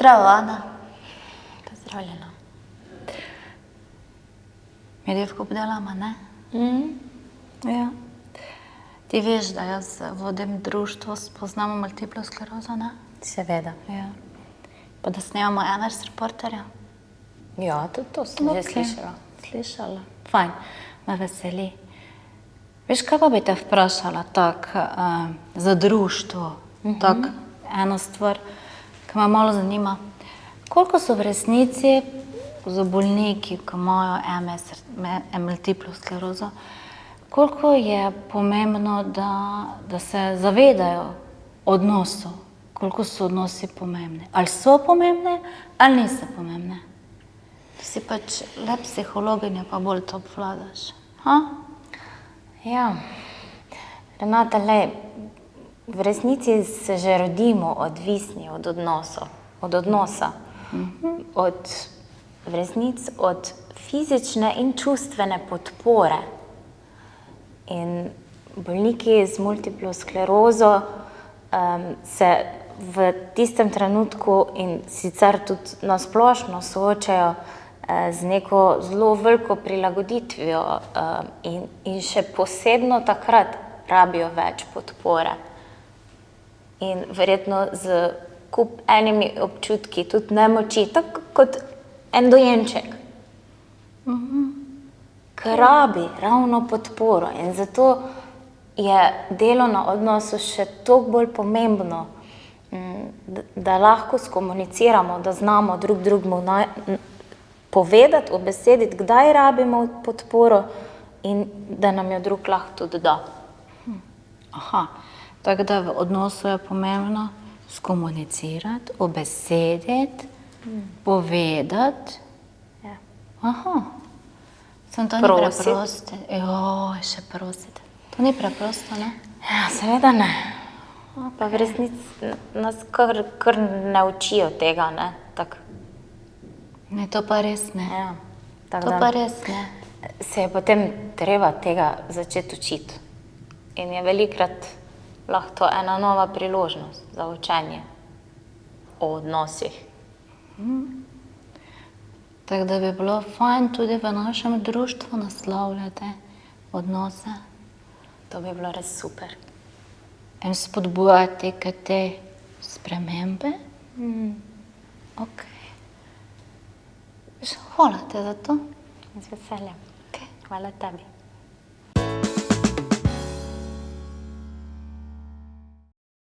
Zdravo, Ana. Pozdravljena. Mi ko obdelamo, ne? Ja. Ti veš, da jaz vodim društvo Spoznamo multiplo sklerozo, ne? Seveda. Ja. Pa da snemamo Enes reporterja. Ja, tudi to sem že slišala. Slišala. Fajn, me veseli. Veš, kaj pa bi te vprašala tako za društvo, tako eno stvar, ki me malo zanima. Koliko so v resnici za bolniki, ki imajo MS, multiplo sklerozo, koliko je pomembno, da se zavedajo odnosov, koliko so odnosi pomembni? Ali so pomembni, ali niso pomembni? Ti si pač le psihologinja, pa bolj to obvladaš. Ja, Renata, v resnici se že rodimo odvisni od odnosa. V resnici od fizične in čustvene podpore. In bolniki z multiplo sklerozo se v tistem trenutku in sicer tudi na splošno soočajo z neko zelo veliko prilagoditvijo in še posebno takrat rabijo več podpore. In verjetno z enimi občutki tudi nemoči, tako kot en dojenček, ki rabi ravno podporo. In zato je delo na odnosu še toliko bolj pomembno, da lahko skomuniciramo, da znamo drug drugemu povedati, obesediti, kdaj rabimo podporo in da nam jo drug lahko tudi da. Aha, tako da v odnosu je pomembno skomunicirati, obesediti, povedati. Ja. Aha, samo to ni preprosto. Joj, še prositi. To ni preprosto, ne? Ja, seveda ne. Pa v resnici nas kar ne učijo tega, ne, tako. Ne, to pa res ne. Ja, To pa res ne. se je potem treba tega začeti učiti. In je velikokrat lahko to ena nova priložnost za učenje o odnosih. Tako da bi bilo fajn tudi v našem društvu naslavljati odnose. To bi bilo res super. In spodbujati k te spremembe. Ok. Hvala te za to. Z veseljem. Hvala tebi.